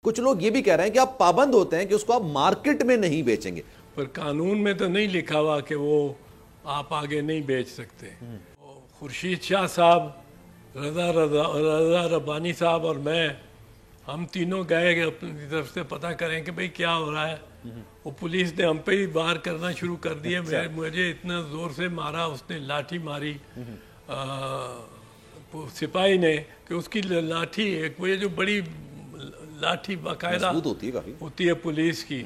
کچھ لوگ یہ بھی کہہ رہے ہیں کہ آپ پابند ہوتے ہیں کہ اس کو آپ مارکیٹ میں نہیں بیچیں گے، پر قانون میں تو نہیں لکھا ہوا کہ وہ آپ آگے نہیں بیچ سکتے۔ خورشید شاہ صاحب، رضا ربانی صاحب اور میں، ہم تینوں گئے کہ اپنی طرف سے پتہ کریں کہ بھئی کیا ہو رہا ہے۔ وہ پولیس نے ہم پہ ہی وار کرنا شروع کر دیا، مجھے اتنا زور سے مارا، اس نے لاٹھی ماری سپاہی نے کہ اس کی لاٹھی، ایک وہ جو بڑی لاٹھی باقاعدہ ہوتی ہے پولیس کی،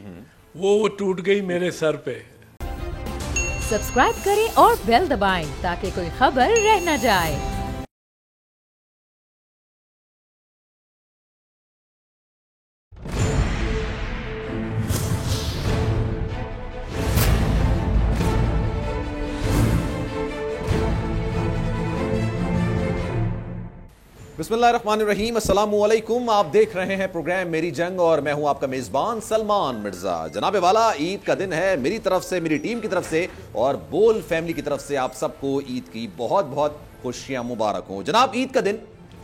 وہ ٹوٹ گئی میرے سر پہ۔ سبسکرائب کریں اور بیل دبائیں تاکہ کوئی خبر رہ نہ جائے۔ بسم اللہ الرحمن الرحیم، السلام علیکم۔ آپ دیکھ رہے ہیں پروگرام میری جنگ اور میں ہوں آپ کا میزبان سلمان مرزا۔ جناب والا، عید کا دن ہے، میری طرف سے، میری ٹیم کی طرف سے اور بول فیملی کی طرف سے آپ سب کو عید کی بہت بہت خوشیاں مبارک ہوں۔ جناب، عید کا دن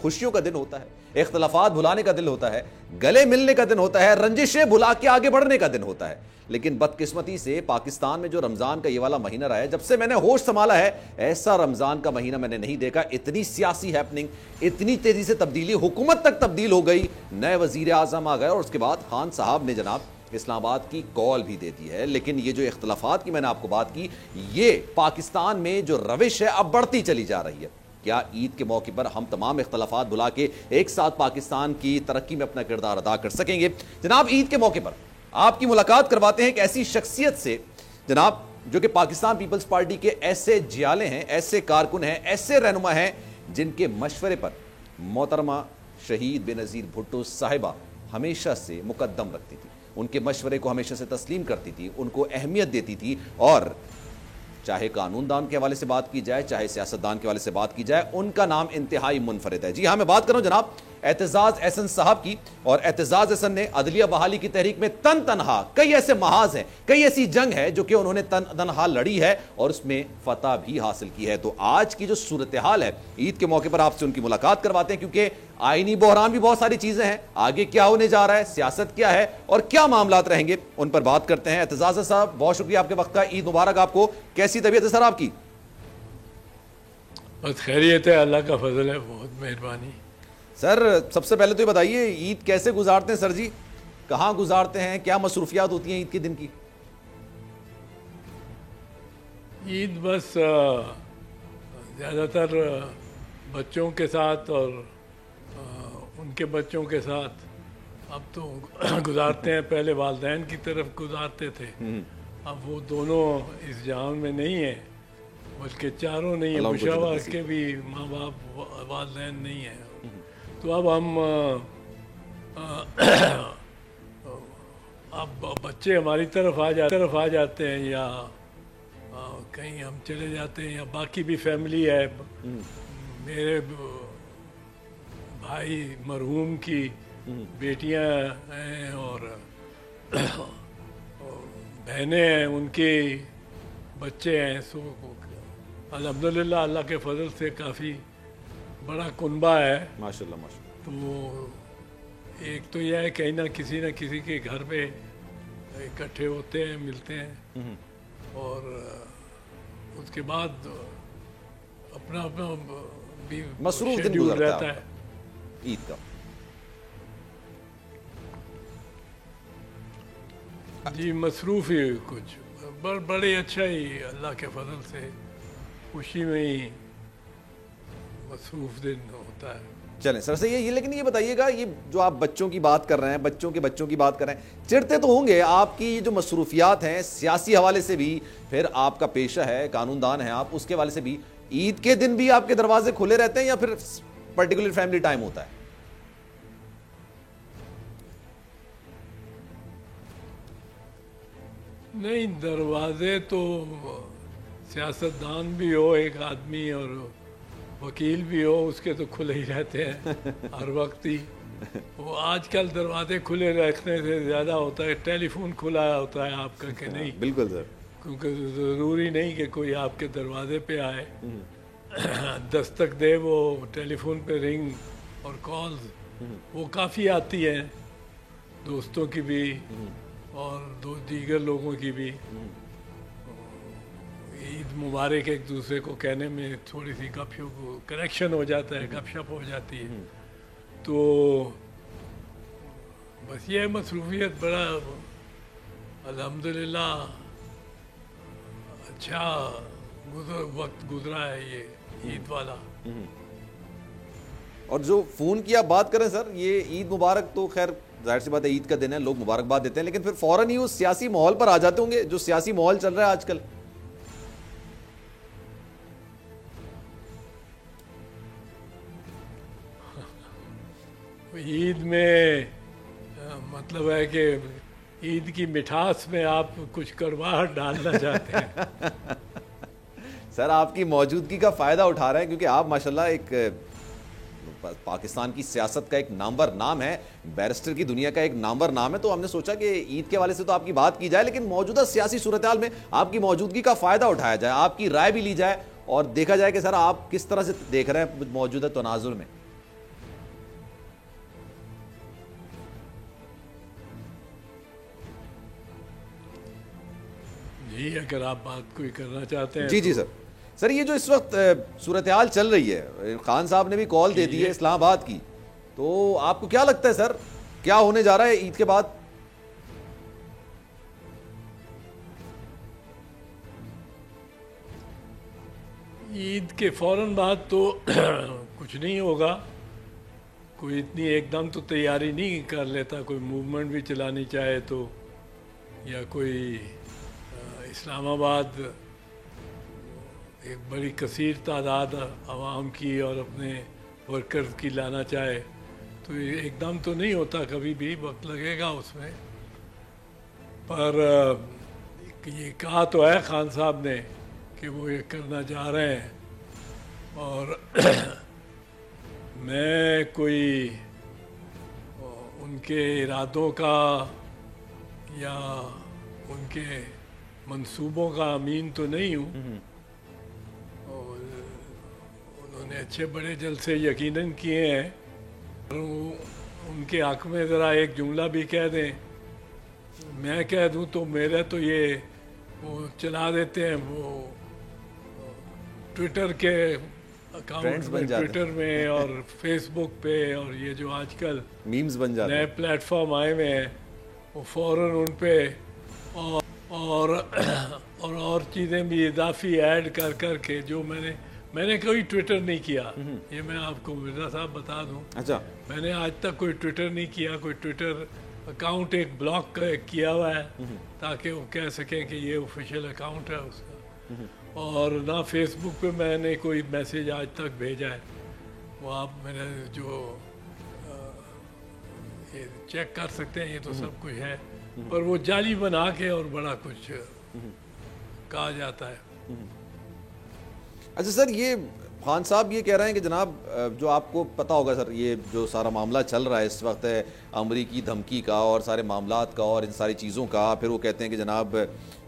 خوشیوں کا دن ہوتا ہے، اختلافات بھلانے کا دن ہوتا ہے، گلے ملنے کا دن ہوتا ہے، رنجشیں بھلا کے آگے بڑھنے کا دن ہوتا ہے۔ لیکن بدقسمتی سے پاکستان میں جو رمضان کا یہ والا مہینہ رہا ہے، جب سے میں نے ہوش سنبھالا ہے ایسا رمضان کا مہینہ میں نے نہیں دیکھا۔ اتنی سیاسی ہیپننگ، اتنی تیزی سے تبدیلی، حکومت تک تبدیل ہو گئی، نئے وزیر اعظم آ گئے اور اس کے بعد خان صاحب نے جناب اسلام آباد کی کال بھی دے دی ہے۔ لیکن یہ جو اختلافات کی میں نے آپ کو بات کی، یہ پاکستان میں جو روش ہے اب بڑھتی چلی جا رہی ہے۔ کیا عید کے موقع پر ہم تمام اختلافات بھلا کے ایک ساتھ پاکستان کی ترقی میں اپنا کردار ادا کر سکیں گے؟ جناب، عید کے موقع پر آپ کی ملاقات کرواتے ہیں ایک ایسی شخصیت سے جناب، جو کہ پاکستان پیپلز پارٹی کے ایسے جیالے ہیں، ایسے کارکن ہیں، ایسے رہنما ہیں جن کے مشورے پر محترمہ شہید بے نظیر بھٹو صاحبہ ہمیشہ سے مقدم رکھتی تھی، ان کے مشورے کو ہمیشہ سے تسلیم کرتی تھی، ان کو اہمیت دیتی تھی، اور چاہے قانون دان کے حوالے سے بات کی جائے، چاہے سیاستدان کے حوالے سے بات کی جائے، ان کا نام انتہائی منفرد ہے۔ جی ہاں، میں بات کر رہا ہوں جناب اعتزاز احسن صاحب کی، اور اعتزاز احسن نے عدلیہ بحالی کی تحریک میں تنہا کئی ایسے محاذ ہیں، کئی ایسی جنگ ہے جو کہ انہوں نے تنہا لڑی ہے اور اس میں فتح بھی حاصل کی ہے۔ تو آج کی جو صورتحال ہے، عید کے موقع پر آپ سے ان کی ملاقات کرواتے ہیں، کیونکہ آئینی بحران بھی بہت ساری چیزیں ہیں، آگے کیا ہونے جا رہا ہے، سیاست کیا ہے اور کیا معاملات رہیں گے، ان پر بات کرتے ہیں۔ اعتزاز صاحب، بہت شکریہ آپ کے وقت کا، عید مبارک آپ کو۔ کیسی طبیعت ہے سر آپ کی؟ بس خیریت ہے، اللہ کا فضل ہے، بہت مہربانی۔ سر سب سے پہلے تو یہ بتائیے، عید کیسے گزارتے ہیں سر جی؟ کہاں گزارتے ہیں؟ کیا مصروفیات ہوتی ہیں عید کے دن کی؟ عید بس زیادہ تر بچوں کے ساتھ اور ان کے بچوں کے ساتھ اب تو گزارتے ہیں، پہلے والدین کی طرف گزارتے تھے، اب وہ دونوں اس جہان میں نہیں ہیں، بلکہ چاروں نہیں ہیں، مشاور کے بھی ماں باپ والدین نہیں ہیں، تو اب ہم اب بچے ہماری طرف آ جاتے ہیں، یا کہیں ہم چلے جاتے ہیں، یا باقی بھی فیملی ہے، میرے بھائی مرحوم کی بیٹیاں ہیں اور بہنیں ہیں، ان کے بچے ہیں، سو الحمدللہ اللہ کے فضل سے کافی بڑا کنبہ ہے ماشاءاللہ ماشاءاللہ۔ تو ایک تو یہ ہے کہیں نہ کسی کے گھر پہ اکٹھے ہوتے ہیں، ملتے ہیں، اور اس کے بعد اپنا بھی مصروف دن شیڈیول رہتا ہے عید کا۔ جی مصروف ہی کچھ بڑے اچھا ہی، اللہ کے فضل سے خوشی میں ہی مصروف دن ہوتا ہے۔ چلیں سر سے یہ لیکن یہ بتائیے گا، یہ جو آپ بچوں کی بات کر رہے ہیں، بچوں کی بات کر رہے ہیں، چڑھتے تو ہوں گے، آپ کی جو مصروفیات ہیں سیاسی حوالے سے بھی، پھر آپ کا پیشہ ہے، قانون دان ہیں آپ، اس کے حوالے سے بھی عید کے دن بھی آپ کے دروازے کھلے رہتے ہیں یا پھر پرٹیکولر فیملی ٹائم ہوتا ہے؟ نہیں، دروازے تو سیاستدان بھی ہو ایک آدمی اور وکیل بھی ہو، اس کے تو کھلے ہی رہتے ہیں ہر وقت ہی۔ وہ آج کل دروازے کھلے رکھنے سے زیادہ ہوتا ہے ٹیلی فون کھلا ہوتا ہے آپ کا کہ نہیں، بالکل سر، کیونکہ ضروری نہیں کہ کوئی آپ کے دروازے پہ آئے، دستک دے، وہ ٹیلی فون پہ رنگ اور کالز وہ کافی آتی ہیں، دوستوں کی بھی اور دیگر لوگوں کی بھی عید مبارک ایک دوسرے کو کہنے میں تھوڑی سی گپ شپ کنیکشن ہو جاتا ہے، گپ شپ ہو جاتی ہے. تو بس یہ مصروفیت بڑا الحمدللہ اچھا وقت گزرا ہے یہ عید والا. اور جو فون کی آپ بات کریں سر، یہ عید مبارک تو خیر ظاہر سی بات ہے عید کا دن ہے، لوگ مبارکباد دیتے ہیں، لیکن پھر فوراً ہی اس سیاسی ماحول پر آ جاتے ہوں گے جو سیاسی ماحول چل رہا ہے آج کل. عید میں مطلب ہے کہ عید کی مٹھاس میں آپ کچھ کڑواہٹ ڈالنا چاہتے ہیں. سر آپ کی موجودگی کا فائدہ اٹھا رہے ہیں کیونکہ آپ ماشاءاللہ ایک پاکستان کی سیاست کا ایک نامور نام ہے، بیرسٹر کی دنیا کا ایک نامور نام ہے، تو ہم نے سوچا کہ عید کے حوالے سے تو آپ کی بات کی جائے، لیکن موجودہ سیاسی صورتحال میں آپ کی موجودگی کا فائدہ اٹھایا جائے، آپ کی رائے بھی لی جائے اور دیکھا جائے کہ سر آپ کس طرح سے دیکھ رہے ہیں موجودہ تناظر میں. جی اگر آپ بات کوئی کرنا چاہتے ہیں. جی سر یہ جو اس وقت صورتحال چل رہی ہے، خان صاحب نے بھی کال دے دی ہے اسلام آباد کی، تو آپ کو کیا لگتا ہے سر کیا ہونے جا رہا ہے عید کے بعد؟ عید کے فوراً بعد تو کچھ نہیں ہوگا، کوئی اتنی ایک دم تو تیاری نہیں کر لیتا، کوئی موومنٹ بھی چلانی چاہے تو، یا کوئی اسلام آباد ایک بڑی کثیر تعداد عوام کی اور اپنے ورکرز کی لانا چاہے تو ایک دم تو نہیں ہوتا، کبھی بھی وقت لگے گا اس میں. پر یہ کہا تو ہے خان صاحب نے کہ وہ یہ کرنا چاہ رہے ہیں، اور میں کوئی ان کے ارادوں کا یا ان کے منصوبوں کا امین تو نہیں ہوں. اور انہوں نے اچھے بڑے جلسے یقیناً کیے ہیں، ان کے حق میں ذرا ایک جملہ بھی کہہ دیں، میں کہہ دوں تو میرا تو یہ وہ چلا دیتے ہیں وہ ٹویٹر کے اکاؤنٹ میں، ٹویٹر میں اور فیس بک پہ، اور یہ جو آج کل میمز بن جاتے نئے پلیٹ فارم آئے ہوئے ہیں وہ فوراً ان پہ اور چیزیں بھی اضافی ایڈ کر کے، جو میں نے کوئی ٹویٹر نہیں کیا، یہ میں آپ کو مرزا صاحب بتا دوں. اچھا، میں نے آج تک کوئی ٹویٹر نہیں کیا، کوئی ٹویٹر اکاؤنٹ ایک بلاک کیا ہوا ہے تاکہ وہ کہہ سکیں کہ یہ آفیشیل اکاؤنٹ ہے اس کا، اور نہ فیس بک پہ میں نے کوئی میسیج آج تک بھیجا ہے. وہ آپ میرے جو یہ چیک کر سکتے ہیں، یہ تو سب کچھ ہے، پر وہ جعلی بنا کے اور بڑا کچھ کہا جاتا ہے. اچھا سر، یہ خان صاحب یہ کہہ رہے ہیں کہ جناب جو آپ کو پتہ ہوگا سر، یہ جو سارا معاملہ چل رہا ہے اس وقت ہے امریکی دھمکی کا اور سارے معاملات کا اور ان ساری چیزوں کا، پھر وہ کہتے ہیں کہ جناب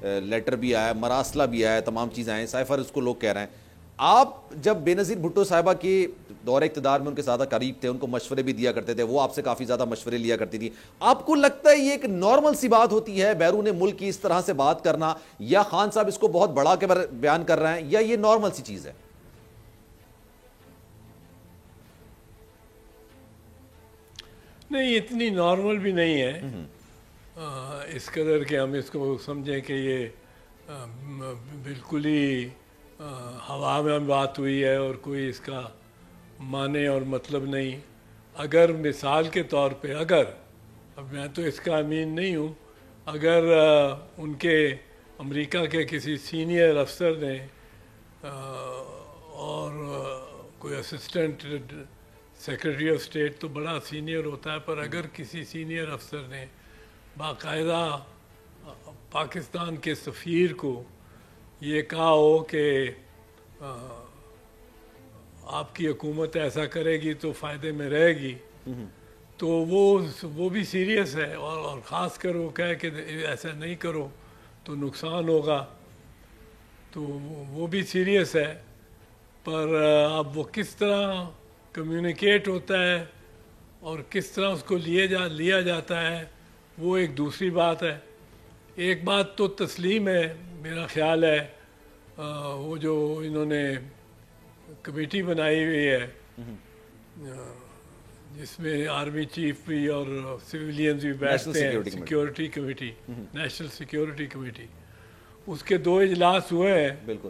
لیٹر بھی آیا، مراسلہ بھی آیا، تمام چیزیں آئیں، سائفر اس کو لوگ کہہ رہے ہیں. آپ جب بے نظیر بھٹو صاحبہ کے دور اقتدار میں ان کے زیادہ قریب تھے، ان کو مشورے بھی دیا کرتے تھے، وہ آپ سے کافی زیادہ مشورے لیا کرتی تھی، آپ کو لگتا ہے یہ ایک نارمل سی بات ہوتی ہے بیرون ملک کی اس طرح سے بات کرنا، یا خان صاحب اس کو بہت بڑا کے بیان کر رہے ہیں، یا یہ نارمل سی چیز ہے؟ نہیں، اتنی نارمل بھی نہیں ہے اس قدر کہ ہم اس کو سمجھیں کہ یہ بالکل ہی ہوا میں بات ہوئی ہے اور کوئی اس کا معنی اور مطلب نہیں. اگر مثال کے طور پہ، اب میں تو اس کا امین نہیں ہوں، اگر ان کے امریکہ کے کسی سینئر افسر نے اور کوئی اسسٹنٹ سیکرٹری آف اسٹیٹ تو بڑا سینئر ہوتا ہے، پر اگر کسی سینئر افسر نے باقاعدہ پاکستان کے سفیر کو یہ کہا ہو کہ آپ کی حکومت ایسا کرے گی تو فائدے میں رہے گی، تو وہ بھی سیریس ہے، اور خاص کر وہ کہے کہ ایسا نہیں کرو تو نقصان ہوگا، تو وہ بھی سیریس ہے. پر اب وہ کس طرح کمیونیکیٹ ہوتا ہے اور کس طرح اس کو لیا جاتا ہے، وہ ایک دوسری بات ہے. ایک بات تو تسلیم ہے میرا خیال ہے, وہ جو انہوں نے کمیٹی بنائی ہوئی ہے جس میں آرمی چیف بھی اور سویلینز بھی بیٹھتے ہیں, security committee, national security committee, اس کے 2 اجلاس ہوئے ہیں. بالکل.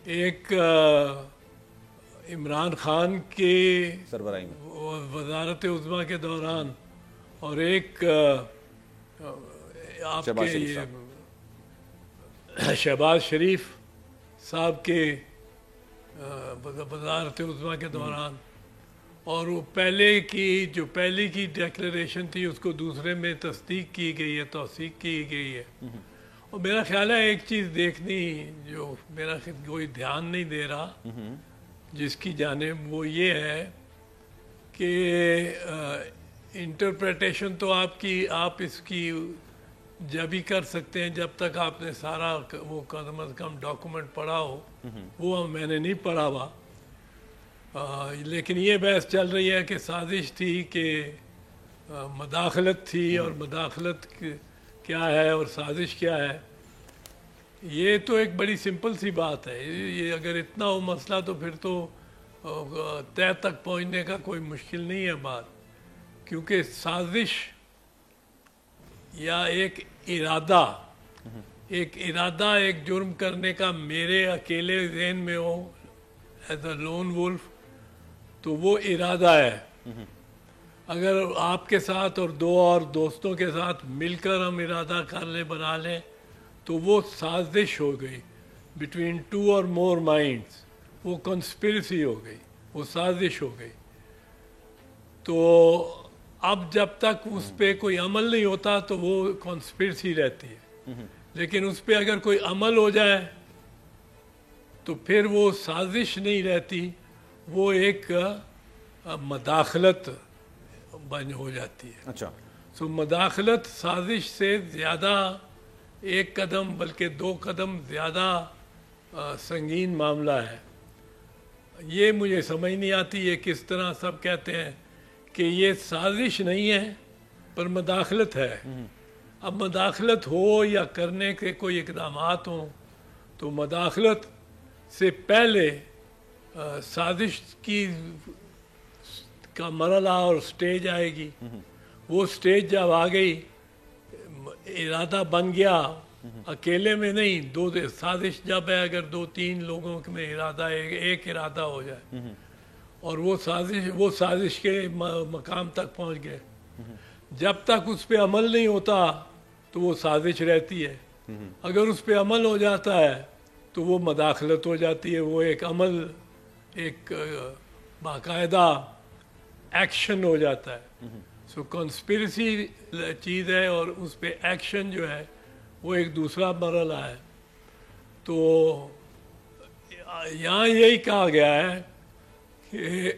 ایک عمران خان کے سربراہی میں وزارت عظمیٰ کے دوران, اور ایک آپ کے شہباز شریف صاحب کے وزارت عظمیٰ کے دوران. اور وہ پہلی کی ڈیکلیریشن تھی اس کو دوسرے میں تصدیق کی گئی ہے, توثیق کی گئی ہے. اور میرا خیال ہے ایک چیز دیکھنی جو میرا کوئی دھیان نہیں دے رہا جس کی جانب, وہ یہ ہے کہ انٹرپریٹیشن تو آپ اس کی جب ہی کر سکتے ہیں جب تک آپ نے سارا وہ کم از کم ڈاکومنٹ پڑھا ہو. وہ میں نے نہیں پڑھا ہوا, لیکن یہ بحث چل رہی ہے کہ سازش تھی, کہ مداخلت تھی, اور مداخلت کیا ہے اور سازش کیا ہے. یہ تو ایک بڑی سمپل سی بات ہے. یہ اگر اتنا ہو مسئلہ تو پھر تو طے تک پہنچنے کا کوئی مشکل نہیں ہے بات, کیونکہ سازش یا ایک ارادہ ایک جرم کرنے کا میرے اکیلے ذہن میں ہو ایز اے لون وولف, تو وہ ارادہ ہے. اگر آپ کے ساتھ اور 2 اور دوستوں کے ساتھ مل کر ہم ارادہ بنا لیں تو وہ سازش ہو گئی بٹوین 2 اور مور مائنڈس, وہ کنسپریسی ہو گئی, وہ سازش ہو گئی. تو اب جب تک اس پہ کوئی عمل نہیں ہوتا تو وہ کنسپریسی رہتی ہے, لیکن اس پہ اگر کوئی عمل ہو جائے تو پھر وہ سازش نہیں رہتی, وہ ایک مداخلت ہو جاتی ہے. اچھا. سو مداخلت سازش سے زیادہ 1 قدم بلکہ 2 قدم زیادہ سنگین معاملہ ہے. یہ مجھے سمجھ نہیں آتی یہ کس طرح سب کہتے ہیں کہ یہ سازش نہیں ہے پر مداخلت ہے. اب مداخلت ہو یا کرنے کے کوئی اقدامات ہوں تو مداخلت سے پہلے سازش کا مرحلہ اور سٹیج آئے گی. وہ سٹیج جب آ گئی, ارادہ بن گیا, اکیلے میں نہیں, سازش جب ہے اگر 2-3 لوگوں میں ارادہ ایک ارادہ ہو جائے اور وہ سازش کے مقام تک پہنچ گئے, جب تک اس پہ عمل نہیں ہوتا تو وہ سازش رہتی ہے. اگر اس پہ عمل ہو جاتا ہے تو وہ مداخلت ہو جاتی ہے. وہ ایک عمل, ایک باقاعدہ ایکشن ہو جاتا ہے. سو کنسپریسی چیز ہے اور اس پہ ایکشن جو ہے وہ ایک دوسرا مرحلہ ہے. تو یہاں یہی کہا گیا ہے کہ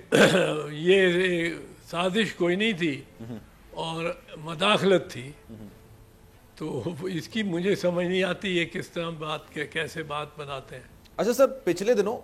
یہ سازش کوئی نہیں تھی اور مداخلت تھی. تو اس کی مجھے سمجھ نہیں آتی یہ کس طرح کیسے بات بناتے ہیں. اچھا سر, پچھلے دنوں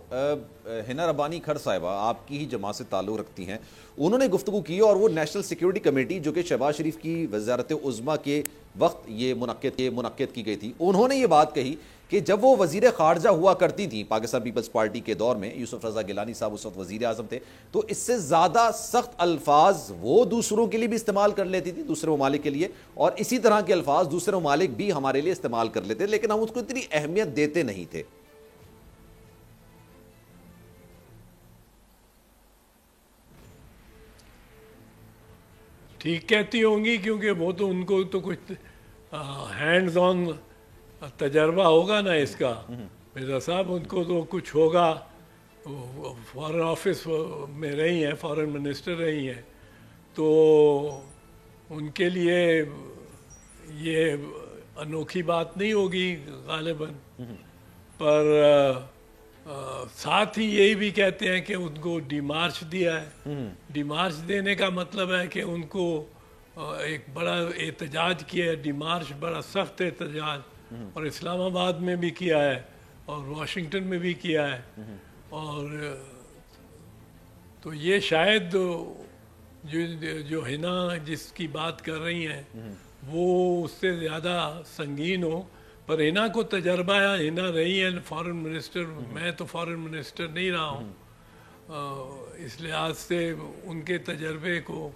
حنا ربانی کھڑ صاحبہ آپ کی ہی جماعت سے تعلق رکھتی ہیں, انہوں نے گفتگو کی اور وہ نیشنل سیکیورٹی کمیٹی جو کہ شہباز شریف کی وزارت عظمیٰ کے وقت یہ منعقد کی گئی تھی, انہوں نے یہ بات کہی کہ جب وہ وزیر خارجہ ہوا کرتی تھی پاکستان پیپلز پارٹی کے دور میں, یوسف رضا گیلانی صاحب اس وقت وزیر اعظم تھے, تو اس سے زیادہ سخت الفاظ وہ دوسروں کے لیے بھی استعمال کر لیتی تھی, دوسرے ممالک کے لیے, اور اسی طرح کے الفاظ دوسرے ممالک بھی ہمارے لیے استعمال کر لیتے, لیکن ہم اس کو اتنی اہمیت دیتے نہیں تھے. ٹھیک کہتی ہوں گی کیونکہ وہ تو ان کو تو کچھ ہینڈز آن تجربہ ہوگا نا اس کا. مرزا صاحب ان کو تو کچھ ہوگا, فارن آفس میں رہی ہیں, فارن منسٹر رہی ہیں, تو ان کے لیے یہ انوکھی بات نہیں ہوگی غالباً. پر ساتھ ہی یہی بھی کہتے ہیں کہ ان کو ڈیمارچ دیا ہے. ڈیمارچ دینے کا مطلب ہے کہ ان کو ایک بڑا احتجاج کیا ہے, ڈیمارچ بڑا سخت احتجاج, اور اسلام آباد میں بھی کیا ہے اور واشنگٹن میں بھی کیا ہے. اور تو یہ شاید جو حنا جس کی بات کر رہی ہیں وہ اس سے زیادہ سنگین ہو. پر اینا کو تجربہ ہے, اینا رہی ہے فارن منسٹر, میں تو فارن منسٹر نہیں رہا ہوں. اس لحاظ سے ان کے تجربے کو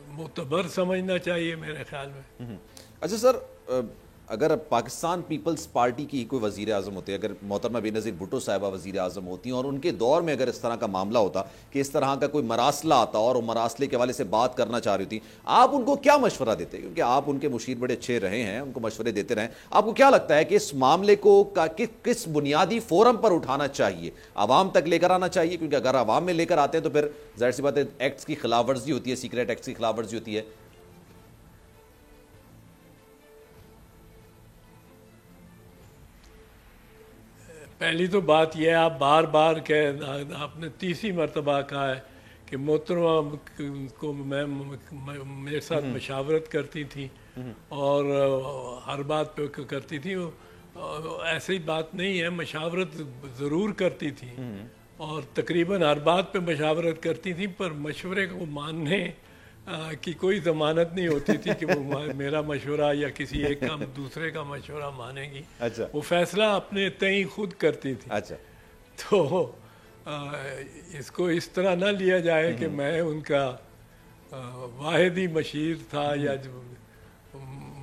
معتبر سمجھنا چاہیے میرے خیال میں. اچھا سر, اگر پاکستان پیپلز پارٹی کی کوئی وزیر اعظم ہوتے, اگر محترمہ بے نظیر بھٹو صاحبہ وزیر اعظم ہوتی ہیں اور ان کے دور میں اگر اس طرح کا معاملہ ہوتا کہ اس طرح کا کوئی مراسلہ آتا اور وہ مراسلے کے حوالے سے بات کرنا چاہ رہی تھی, آپ ان کو کیا مشورہ دیتے؟ کیونکہ آپ ان کے مشیر بڑے اچھے رہے ہیں, ان کو مشورے دیتے رہے, آپ کو کیا لگتا ہے کہ اس معاملے کو کس بنیادی فورم پر اٹھانا چاہیے؟ عوام تک لے کر آنا چاہیے؟ کیونکہ اگر عوام میں لے کر آتے ہیں تو پھر ظاہر سی بات ہے ایکٹس کی خلاف ورزی ہوتی ہے, سیکریٹ ایکٹس کی خلاف ورزی ہوتی ہے. پہلی تو بات یہ ہے, آپ بار بار آپ نے تیسری مرتبہ کہا ہے کہ محترمہ کو میرے ساتھ مشاورت کرتی تھی اور ہر بات پہ کرتی تھی. ایسی بات نہیں ہے, مشاورت ضرور کرتی تھی اور تقریباً ہر بات پہ مشاورت کرتی تھی, پر مشورے کو ماننے کی کوئی ضمانت نہیں ہوتی تھی کہ وہ میرا مشورہ یا کسی ایک کا دوسرے کا مشورہ مانے گی. اچھا, وہ فیصلہ اپنے تئیں خود کرتی تھی. اچھا, تو اس کو اس طرح نہ لیا جائے کہ میں ان کا واحد ہی مشیر تھا یا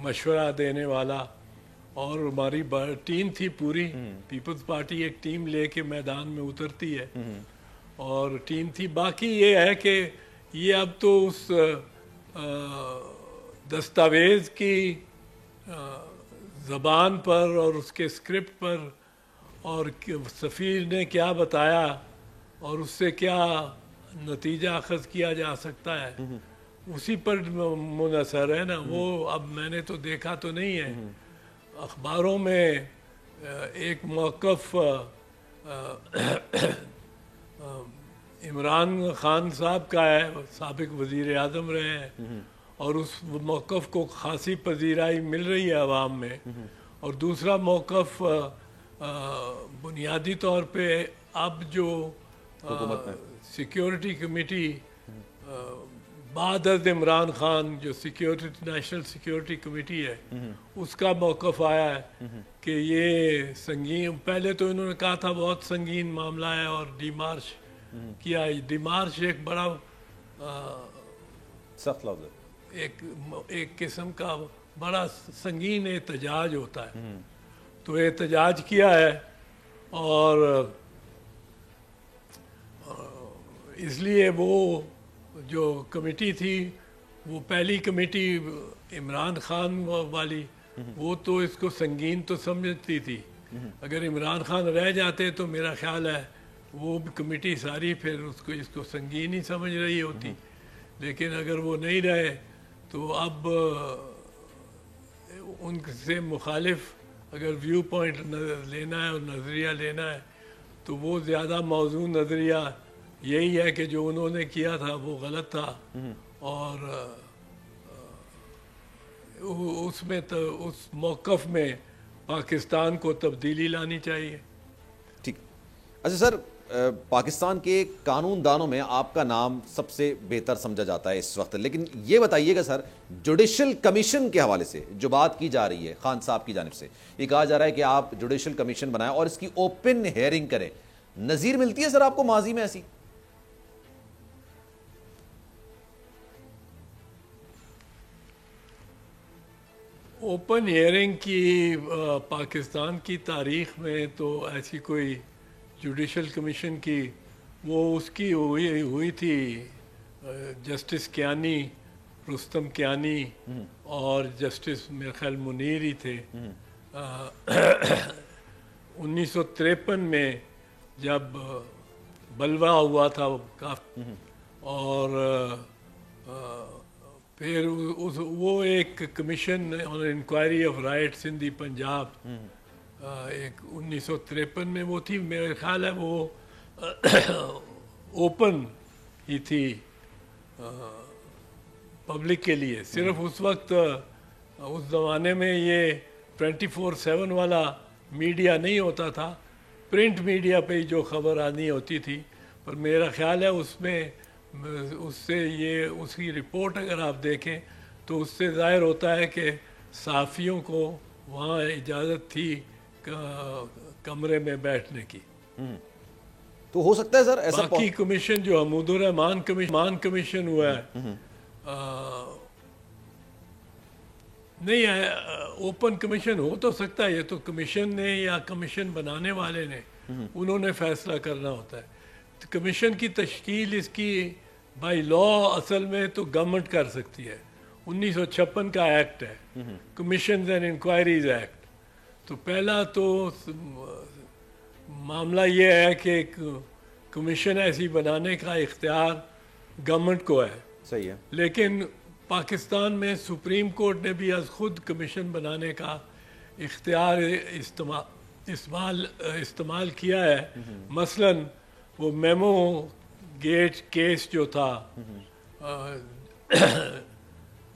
مشورہ دینے والا. اور ہماری ٹیم تھی پوری, پیپلز پارٹی ایک ٹیم لے کے میدان میں اترتی ہے اور ٹیم تھی. باقی یہ ہے کہ یہ اب تو اس دستاویز کی زبان پر اور اس کے اسکرپٹ پر اور سفیر نے کیا بتایا اور اس سے کیا نتیجہ اخذ کیا جا سکتا ہے اسی پر منحصر ہے نا. وہ اب میں نے تو دیکھا تو نہیں ہے, اخباروں میں ایک موقف عمران خان صاحب کا ہے, سابق وزیر اعظم رہے ہیں, اور اس موقف کو خاصی پذیرائی مل رہی ہے عوام میں. اور دوسرا موقف بنیادی طور پہ اب جو سیکیورٹی کمیٹی بعد از عمران خان جو نیشنل سیکیورٹی کمیٹی ہے اس کا موقف آیا ہے کہ یہ سنگین, پہلے تو انہوں نے کہا تھا بہت سنگین معاملہ ہے اور ڈیمارش کیا. ڈیمارش ایک بڑا سخت لفظ ہے, ایک قسم کا بڑا سنگین احتجاج ہوتا ہے. تو احتجاج کیا ہے اور اس لیے وہ جو کمیٹی تھی وہ پہلی کمیٹی عمران خان والی, وہ تو اس کو سنگین تو سمجھتی تھی. اگر عمران خان رہ جاتے تو میرا خیال ہے وہ کمیٹی ساری پھر اس کو سنگین ہی سمجھ رہی ہوتی. لیکن اگر وہ نہیں رہے تو اب ان سے مخالف اگر ویو پوائنٹ لینا ہے اور نظریہ لینا ہے تو وہ زیادہ موزون نظریہ یہی ہے کہ جو انہوں نے کیا تھا وہ غلط تھا اور اس میں اس موقف میں پاکستان کو تبدیلی لانی چاہیے. ٹھیک. اچھا سر, پاکستان کے قانون دانوں میں آپ کا نام سب سے بہتر سمجھا جاتا ہے اس وقت, لیکن یہ بتائیے گا سر, جوڈیشل کمیشن کے حوالے سے جو بات کی جا رہی ہے خان صاحب کی جانب سے, یہ کہا جا رہا ہے کہ آپ جوڈیشل کمیشن بنائیں اور اس کی اوپن ہیئرنگ کریں, نظیر ملتی ہے سر آپ کو ماضی میں ایسی؟ اوپن ہیئرنگ کی پاکستان کی تاریخ میں تو ایسی کوئی جوڈیشل کمیشن کی وہ اس کی ہوئی تھی جسٹس کیانی, رستم کیانی اور جسٹس میرے خیال منیر ہی تھے. 1953 میں جب بلوا ہوا تھا اور پھر وہ ایک commission on inquiry of rights in the Punjab ایک 1953 میں وہ تھی. میرے خیال ہے وہ اوپن ہی تھی پبلک کے لیے. صرف اس وقت اس زمانے میں یہ 24/7 والا میڈیا نہیں ہوتا تھا, پرنٹ میڈیا پہ ہی جو خبر آنی ہوتی تھی. پر میرا خیال ہے اس میں اس سے یہ اس کی رپورٹ اگر آپ دیکھیں تو اس سے ظاہر ہوتا ہے کہ صحافیوں کو وہاں اجازت تھی کمرے میں بیٹھنے کی. تو ہو سکتا ہے سر ایسا باقی کمیشن جو حمود الرحمان کمیشن ہوا ہے نہیں ہے اوپن کمیشن ہو تو سکتا ہے. یہ تو کمیشن نے یا کمیشن بنانے والے نے انہوں نے فیصلہ کرنا ہوتا ہے. کمیشن کی تشکیل اس کی بائی لا اصل میں تو گورنمنٹ کر سکتی ہے. 1956 کا ایکٹ ہے کمیشنز اینڈ انکوائریز ایکٹ. تو پہلا تو معاملہ یہ ہے کہ کمیشن ایسی بنانے کا اختیار گورنمنٹ کو ہے. صحیح ہے. لیکن پاکستان میں سپریم کورٹ نے بھی از خود کمیشن بنانے کا اختیار استعمال کیا ہے. مثلاً وہ میمو گیٹ کیس جو تھا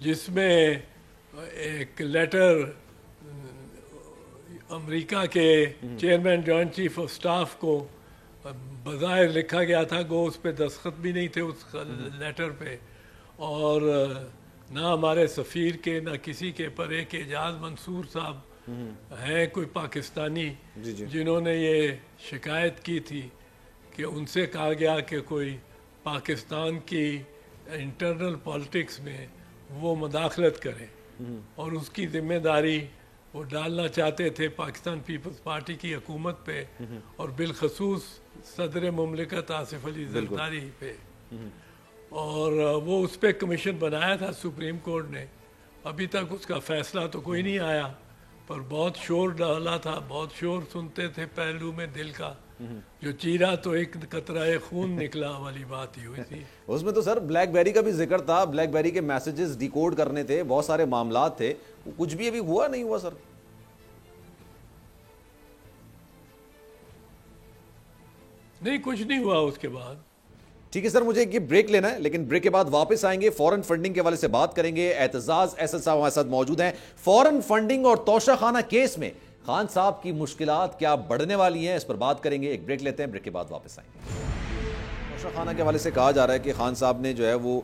جس میں ایک لیٹر امریکہ کے chairman joint chief of staff کو بظاہر لکھا گیا تھا گو اس پہ دستخط بھی نہیں تھے اس لیٹر پہ اور نہ ہمارے سفیر کے نہ کسی کے. پر ایک اعجاز منصور صاحب ہیں کوئی پاکستانی جنہوں نے یہ شکایت کی تھی کہ ان سے کہا گیا کہ کوئی پاکستان کی انٹرنل پالیٹکس میں وہ مداخلت کریں اور اس کی ذمہ داری وہ ڈالنا چاہتے تھے پاکستان پیپلز پارٹی کی حکومت پہ اور بالخصوص صدر مملکت آصف علی زرداری پہ. اور وہ اس پہ کمیشن بنایا تھا سپریم کورٹ نے. ابھی تک اس کا فیصلہ تو کوئی نہیں آیا پر بہت شور ڈالا تھا. بہت شور سنتے تھے پہلو میں دل کا جو چیرا تو ایک قطرہ خون نکلا والی بات ہی ہوئی تھی. اس میں تو سر بلیک بیری کا بھی ذکر تھا. بلیک بیری کے میسیجز ڈیکوڈ کرنے تھے. بہت سارے معاملات تھے. کچھ بھی ابھی ہوا نہیں ہوا سر؟ نہیں کچھ نہیں ہوا اس کے بعد. ٹھیک ہے سر مجھے ایک بریک لینا ہے لیکن بریک کے بعد واپس آئیں گے. فورن فنڈنگ کے حوالے سے بات کریں گے. اعتزاز احسن صاحب ہمارے ساتھ موجود ہیں. فورن فنڈنگ اور توشہ خانہ کیس میں خان صاحب کی مشکلات کیا بڑھنے والی ہیں اس پر بات کریں گے. ایک بریک لیتے ہیں. بریک کے بعد واپس آئیں گے. توشہ خانہ کے حوالے سے کہا جا رہا ہے کہ خان صاحب نے جو ہے وہ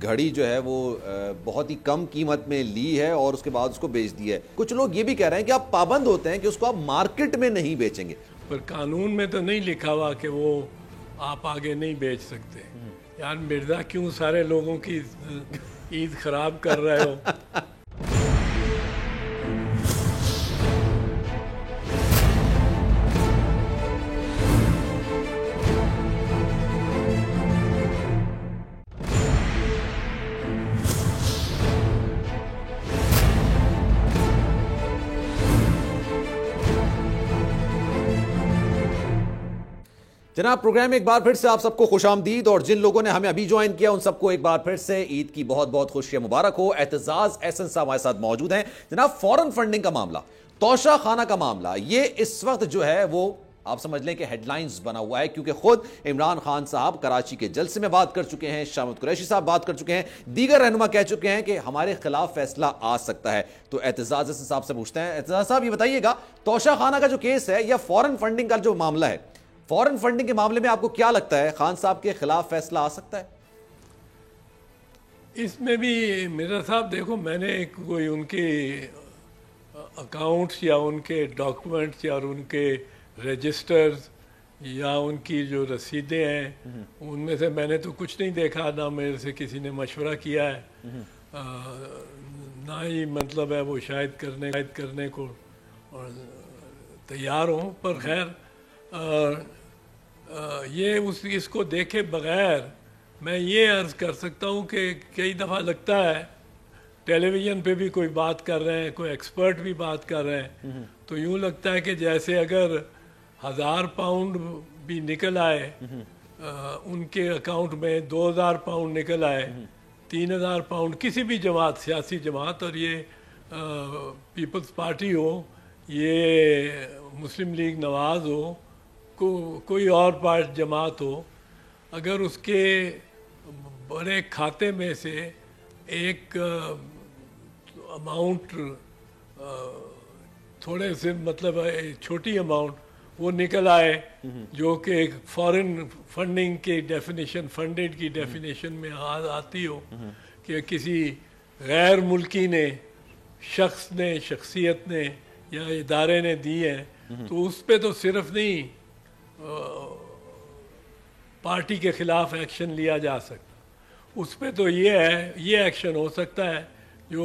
گھڑی جو ہے وہ بہت ہی کم قیمت میں لی ہے اور اس کے بعد اس کو بیچ دی ہے. کچھ لوگ یہ بھی کہہ رہے ہیں کہ آپ پابند ہوتے ہیں کہ اس کو آپ مارکیٹ میں نہیں بیچیں گے. پر قانون میں تو نہیں لکھا ہوا کہ وہ آپ آگے نہیں بیچ سکتے. یار مرزا کیوں سارے لوگوں کی عید خراب کر رہے ہو؟ جناب پروگرام میں ایک بار پھر سے آپ سب کو خوش آمدید. اور جن لوگوں نے ہمیں ابھی جوائن کیا ان سب کو ایک بار پھر سے عید کی بہت بہت خوشیاں مبارک ہو. اعتزاز احسن صاحب ہمارے ساتھ موجود ہیں. جناب فورن فنڈنگ کا معاملہ, توشہ خانہ کا معاملہ, یہ اس وقت جو ہے وہ آپ سمجھ لیں کہ ہیڈ لائنز بنا ہوا ہے کیونکہ خود عمران خان صاحب کراچی کے جلسے میں بات کر چکے ہیں, شاہ محمود قریشی صاحب بات کر چکے ہیں, دیگر رہنما کہہ چکے ہیں کہ ہمارے خلاف فیصلہ آ سکتا ہے. تو اعتزاز احسن صاحب سے پوچھتے ہیں. اعتزاز صاحب یہ بتائیے گا توشہ خانہ کا جو کیس ہے یا فورن فنڈنگ کا جو معاملہ ہے, فورن فنڈنگ کے معاملے میں آپ کو کیا لگتا ہے خان صاحب کے خلاف فیصلہ آ سکتا ہے؟ اس میں بھی مرزا صاحب دیکھو میں نے کوئی ان کے اکاؤنٹس یا ان کے ڈاکومنٹس یا ان کے رجسٹرز یا ان کی جو رسیدیں ہیں ان میں سے میں نے تو کچھ نہیں دیکھا. نہ میرے سے کسی نے مشورہ کیا ہے نہ ہی مطلب ہے وہ شاید کرنے کو تیار ہوں. پر خیر یہ اس کو دیکھے بغیر میں یہ عرض کر سکتا ہوں کہ کئی دفعہ لگتا ہے ٹیلی ویژن پہ بھی کوئی بات کر رہے ہیں, کوئی ایکسپرٹ بھی بات کر رہے ہیں تو یوں لگتا ہے کہ جیسے اگر 1000 پاؤنڈ بھی نکل آئے ان کے اکاؤنٹ میں, 2000 پاؤنڈ نکل آئے, 3000 پاؤنڈ کسی بھی جماعت, سیاسی جماعت, اور یہ پیپلز پارٹی ہو, یہ مسلم لیگ نواز ہو, کوئی اور جماعت ہو, اگر اس کے بڑے کھاتے میں سے ایک اماؤنٹ تھوڑے سے مطلب چھوٹی اماؤنٹ وہ نکل آئے جو کہ فورن فنڈنگ کی ڈیفینیشن, فنڈڈ کی ڈیفینیشن میں آتی ہو کہ کسی غیر ملکی نے شخص نے شخصیت نے یا ادارے نے دی ہیں تو اس پہ تو صرف نہیں پارٹی کے خلاف ایکشن لیا جا سکتا، اس پہ تو یہ ہے، یہ ایکشن ہو سکتا ہے جو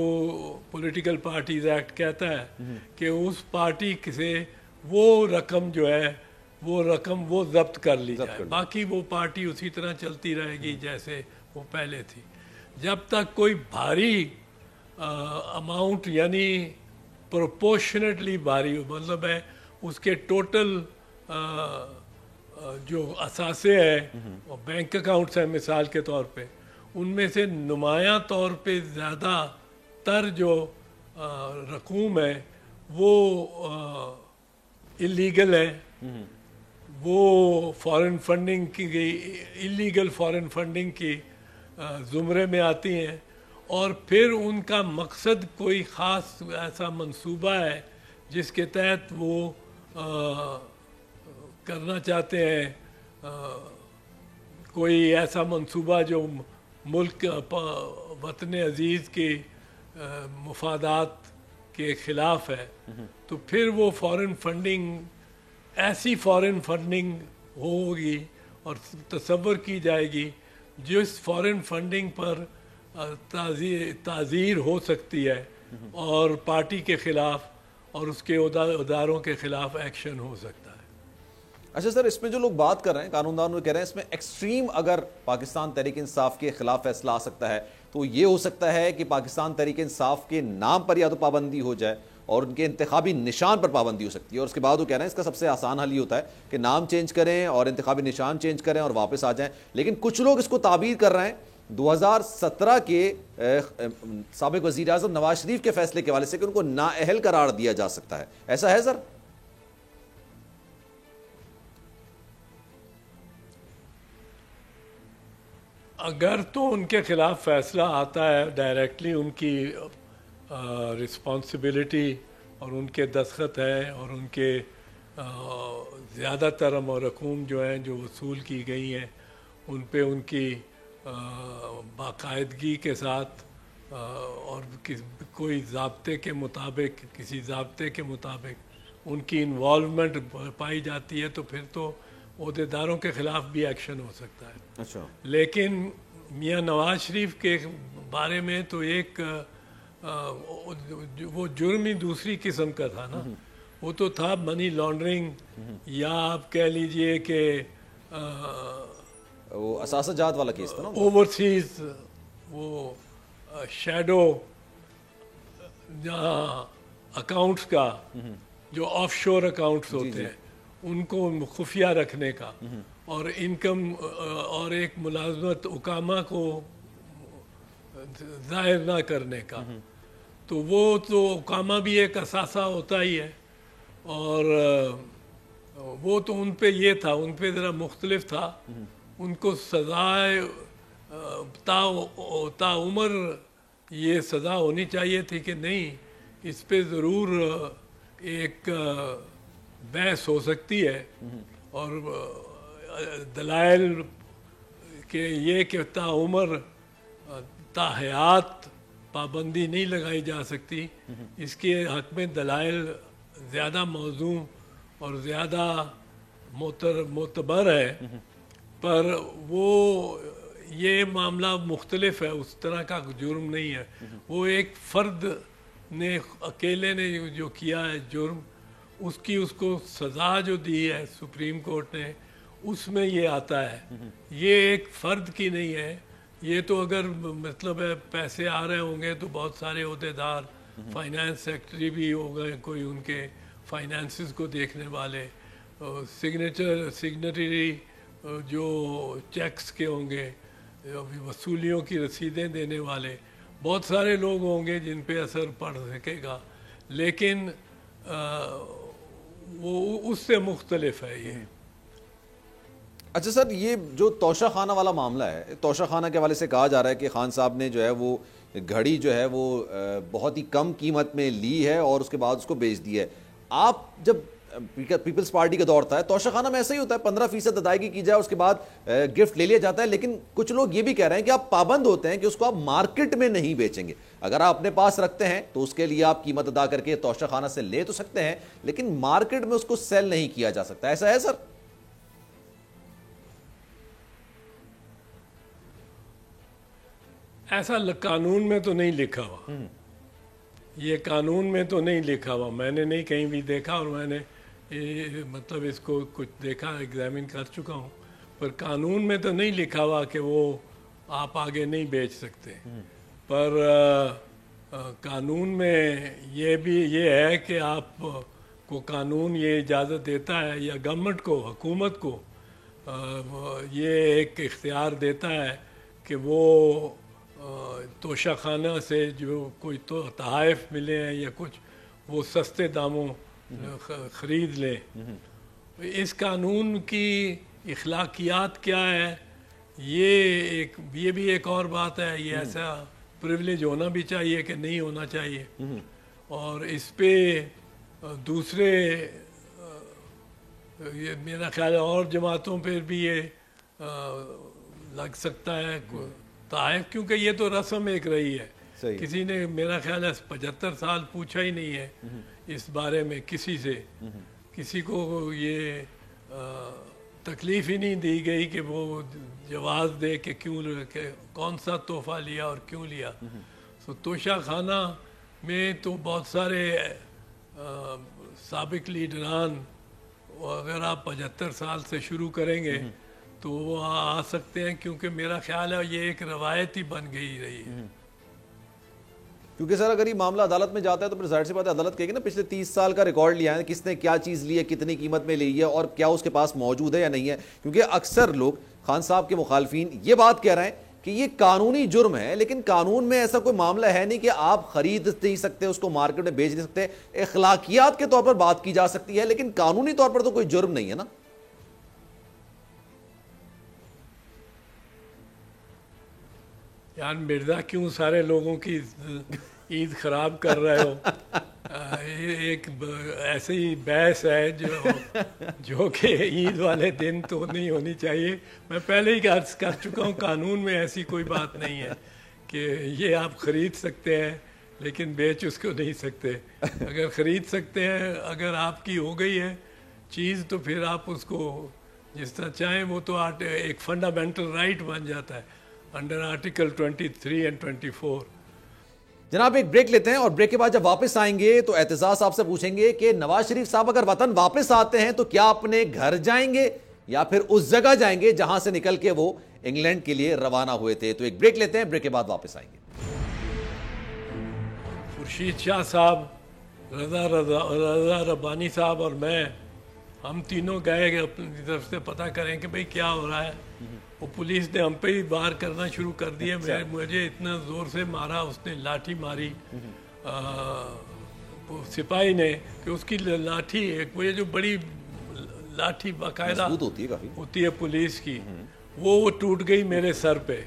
پولیٹیکل پارٹیز ایکٹ کہتا ہے کہ اس پارٹی سے وہ رقم جو ہے وہ ضبط کر لی جائے، باقی وہ پارٹی اسی طرح چلتی رہے گی جیسے وہ پہلے تھی، جب تک کوئی بھاری اماؤنٹ یعنی پروپورشنیٹلی بھاری مطلب ہے اس کے ٹوٹل جو اثاثے ہیں بینک اکاؤنٹس ہیں مثال کے طور پہ، ان میں سے نمایاں طور پہ زیادہ تر جو رقوم ہے وہ اللیگل ہے، وہ فارن فنڈنگ کی اللیگل فارن فنڈنگ کی زمرے میں آتی ہیں، اور پھر ان کا مقصد کوئی خاص ایسا منصوبہ ہے جس کے تحت وہ کرنا چاہتے ہیں، کوئی ایسا منصوبہ جو ملک وطن عزیز کے مفادات کے خلاف ہے، تو پھر وہ فارن فنڈنگ ایسی فارن فنڈنگ ہوگی اور تصور کی جائے گی جس فارن فنڈنگ پر تعزیر ہو سکتی ہے اور پارٹی کے خلاف اور اس کے اداروں کے خلاف ایکشن ہو سکتا ہے۔ اچھا سر، اس میں جو لوگ بات کر رہے ہیں قانون دان کہہ رہے ہیں اس میں ایکسٹریم اگر پاکستان تحریک انصاف کے خلاف فیصلہ آ سکتا ہے تو یہ ہو سکتا ہے کہ پاکستان تحریک انصاف کے نام پر یا تو پابندی ہو جائے اور ان کے انتخابی نشان پر پابندی ہو سکتی ہے، اور اس کے بعد وہ کہہ رہے ہیں اس کا سب سے آسان حل یہ ہوتا ہے کہ نام چینج کریں اور انتخابی نشان چینج کریں اور واپس آ جائیں، لیکن کچھ لوگ اس کو تعبیر کر رہے ہیں 2017 کے سابق وزیر اعظم نواز شریف کے فیصلے کے حوالے سے کہ ان کو نااہل قرار دیا جا سکتا ہے، ایسا ہے سر؟ اگر تو ان کے خلاف فیصلہ آتا ہے ڈائریکٹلی ان کی رسپانسبلٹی اور ان کے دستخط ہے اور ان کے زیادہ تر رقوم جو ہیں جو وصول کی گئی ہیں ان پہ ان کی باقاعدگی کے ساتھ اور کوئی ضابطے کے مطابق کسی ضابطے کے مطابق ان کی انوالومنٹ پائی جاتی ہے تو پھر تو عہدیداروں کے خلاف بھی ایکشن ہو سکتا ہے۔ اچھا، لیکن میاں نواز شریف کے بارے میں تو ایک وہ جرم ہی دوسری قسم کا تھا نا، وہ تو تھا منی لانڈرنگ یا آپ کہہ لیجئے کہ وہ اثاثہ جات والا کیس تھا نا، اوورسیز وہ شیڈو جہاں اکاؤنٹس کا جو آف شور اکاؤنٹس ہوتے ہیں ان کو خفیہ رکھنے کا اور انکم اور ایک ملازمت اقامہ کو ظاہر نہ کرنے کا، تو وہ تو اقامہ بھی ایک اثاثہ ہوتا ہی ہے، اور وہ تو ان پہ یہ تھا، ان پہ ذرا مختلف تھا، ان کو سزائے تا عمر یہ سزا ہونی چاہیے تھی کہ نہیں، اس پہ ضرور ایک بحث ہو سکتی ہے اور دلائل کہ یہ کہ تا عمر تا حیات پابندی نہیں لگائی جا سکتی، اس کے حق میں دلائل زیادہ موزوں اور زیادہ معتبر ہے، پر وہ یہ معاملہ مختلف ہے، اس طرح کا جرم نہیں ہے، وہ ایک فرد نے اکیلے نے جو کیا ہے جرم، اس کو سزا جو دی ہے سپریم کورٹ نے اس میں یہ آتا ہے، یہ ایک فرد کی نہیں ہے، یہ تو اگر مطلب ہے پیسے آ رہے ہوں گے تو بہت سارے عہدیدار، فائنانس سیکٹری بھی ہو گئے کوئی ان کے فائنانسز کو دیکھنے والے، سگنیٹری جو چیکس کے ہوں گے، وصولیوں کی رسیدیں دینے والے، بہت سارے لوگ ہوں گے جن پہ اثر پڑ سکے گا، لیکن وہ اس سے مختلف ہے یہ۔ اچھا سر، یہ جو توشہ خانہ والا معاملہ ہے، توشہ خانہ کے حوالے سے کہا جا رہا ہے کہ خان صاحب نے جو ہے وہ گھڑی جو ہے وہ بہت ہی کم قیمت میں لی ہے اور اس کے بعد اس کو بیچ دی ہے۔ آپ جب پیپلز پارٹی کا دور تھا، توشہ خانہ میں ایسا ہی ہوتا ہے، 15% ادائیگی کی جائے اس کے بعد گفٹ لے لیا جاتا ہے، لیکن کچھ لوگ یہ بھی کہہ رہے ہیں کہ آپ پابند ہوتے ہیں کہ اس کو آپ مارکیٹ میں نہیں بیچیں گے۔ اگر آپ اپنے پاس رکھتے ہیں تو اس کے لیے آپ قیمت ادا کر کے توشہ خانہ سے لے تو سکتے ہیں، لیکن مارکیٹ میں اس کو سیل نہیں کیا جا سکتا. ایسا ہے سر؟ ایسا قانون میں تو نہیں لکھا ہوا، یہ قانون میں تو نہیں لکھا ہوا، میں نے نہیں کہیں بھی دیکھا، اور میں نے مطلب اس کو کچھ دیکھا، ایگزامن کر چکا ہوں، پر قانون میں تو نہیں لکھا ہوا کہ وہ آپ آگے نہیں بیچ سکتے. پر قانون میں یہ ہے کہ آپ کو قانون یہ اجازت دیتا ہے، یا گورنمنٹ کو، حکومت کو یہ ایک اختیار دیتا ہے کہ وہ توشہ خانہ سے جو کوئی تحائف ملے ہیں یا کچھ، وہ سستے داموں خرید لیں. اس قانون کی اخلاقیات کیا ہے، یہ بھی ایک اور بات ہے. یہ ایسا پریویلیج ہونا بھی چاہیے کہ نہیں ہونا چاہیے. اور اس پہ دوسرے یہ میرا خیال ہے اور جماعتوں پہ بھی یہ لگ سکتا ہے تحائف، کیونکہ یہ تو رسم ایک رہی ہے. کسی نے میرا خیال ہے 75 سال پوچھا ہی نہیں ہے اس بارے میں کسی سے، کسی کو یہ تکلیف ہی نہیں دی گئی کہ وہ جواز دے کہ کون سا تحفہ لیا اور کیوں لیا. توشہ خانہ میں تو بہت سارے سابق لیڈران، اگر آپ 75 سال سے شروع کریں گے تو وہ آ سکتے ہیں، کیونکہ میرا خیال ہے یہ ایک روایت ہی بن گئی رہی ہے. کیونکہ سر اگر یہ معاملہ عدالت میں جاتا ہے تو پھر ظاہر سی بات ہے عدالت کہے گی نا پچھلے 30 سال کا ریکارڈ لیا ہے، کس نے کیا چیز لی ہے، کتنی قیمت میں لی ہے، اور کیا اس کے پاس موجود ہے یا نہیں ہے. کیونکہ اکثر لوگ خان صاحب کے مخالفین یہ بات کہہ رہے ہیں کہ یہ قانونی جرم ہے، لیکن قانون میں ایسا کوئی معاملہ ہے نہیں کہ آپ خرید نہیں سکتے، اس کو مارکیٹ میں بیچ نہیں سکتے. اخلاقیات کے طور پر بات کی جا سکتی ہے، لیکن قانونی طور پر تو کوئی جرم نہیں ہے نا. یار مرزا کیوں سارے لوگوں کی عید خراب کر رہے ہو؟ ایک ایسی ہی بحث ہے جو کہ عید والے دن تو نہیں ہونی چاہیے. میں پہلے ہی عرض کر چکا ہوں، قانون میں ایسی کوئی بات نہیں ہے کہ یہ آپ خرید سکتے ہیں لیکن بیچ اس کو نہیں سکتے. اگر خرید سکتے ہیں، اگر آپ کی ہو گئی ہے چیز تو پھر آپ اس کو جس طرح چاہیں، وہ تو ایک فنڈامنٹل رائٹ بن جاتا ہے انڈر آرٹیکل 23 and 24. جناب ایک بریک لیتے ہیں، اور بریک کے بعد جب واپس آئیں گے تو اعتزاز صاحب سے پوچھیں گے کہ نواز شریف صاحب اگر وطن واپس آتے ہیں تو کیا اپنے گھر جائیں گے یا پھر اس جگہ جائیں گے جہاں سے نکل کے وہ انگلینڈ کے لیے روانہ ہوئے تھے. تو ایک بریک لیتے ہیں، بریک کے بعد واپس آئیں گے. خورشید شاہ صاحب، رضا ربانی صاحب اور میں، ہم تینوں گئے کہ اپنی طرف سے پتہ کریں کہ بھئی کیا ہو رہا ہے. وہ پولیس نے ہم پہ ہی وار کرنا شروع کر دیا. مجھے اتنا زور سے مارا، اس نے لاٹھی ماری سپاہی نے کہ اس کی لاٹھی، ایک وہ جو بڑی لاٹھی باقاعدہ ہوتی ہے پولیس کی، وہ ٹوٹ گئی میرے سر پہ.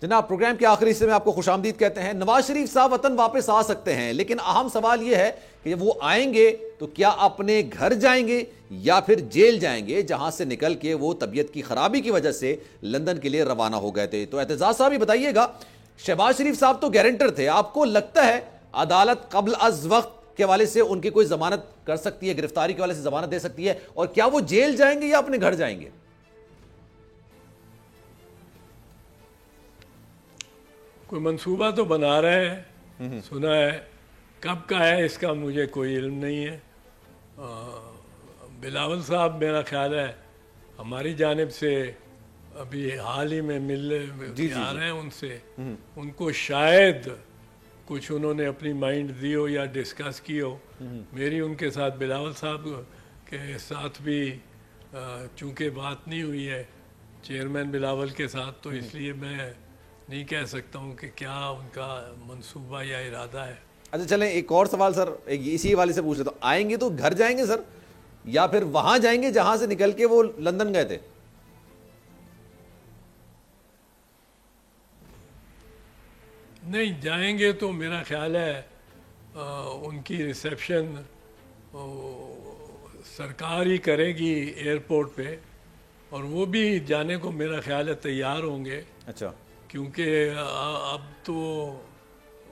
جناب پروگرام کے آخری حصے میں آپ کو خوش آمدید کہتے ہیں. نواز شریف صاحب وطن واپس آ سکتے ہیں، لیکن اہم سوال یہ ہے کہ جب وہ آئیں گے تو کیا اپنے گھر جائیں گے یا پھر جیل جائیں گے جہاں سے نکل کے وہ طبیعت کی خرابی کی وجہ سے لندن کے لیے روانہ ہو گئے تھے. تو اعتزاز صاحب ہی بتائیے گا، شہباز شریف صاحب تو گارنٹر تھے، آپ کو لگتا ہے عدالت قبل از وقت کے حوالے سے ان کی کوئی ضمانت کر سکتی ہے، گرفتاری کے حوالے سے ضمانت دے سکتی ہے، اور کیا وہ جیل جائیں گے یا اپنے گھر جائیں گے؟ کوئی منصوبہ تو بنا رہے ہیں، سنا ہے، کب کا ہے اس کا مجھے کوئی علم نہیں ہے. بلاول صاحب میرا خیال ہے ہماری جانب سے ابھی حال ہی میں آ رہے ہیں ان سے، ان کو شاید کچھ انہوں نے اپنی مائنڈ دی ہو یا ڈسکس کی ہو. میری ان کے ساتھ، بلاول صاحب کے ساتھ بھی چونکہ بات نہیں ہوئی ہے چیئرمین بلاول کے ساتھ، تو اس لیے میں نہیں کہہ سکتا ہوں کہ کیا ان کا منصوبہ یا ارادہ ہے. اچھا چلیں ایک اور سوال سر اسی حوالے سے پوچھ لیتا ہوں، آئیں گے تو گھر جائیں گے سر؟ یا پھر وہاں جائیں گے جہاں سے نکل کے وہ لندن گئے تھے؟ نہیں جائیں گے تو میرا خیال ہے ان کی ریسیپشن سرکار ہی کرے گی ایئرپورٹ پہ، اور وہ بھی جانے کو میرا خیال ہے تیار ہوں گے. اچھا. کیونکہ اب تو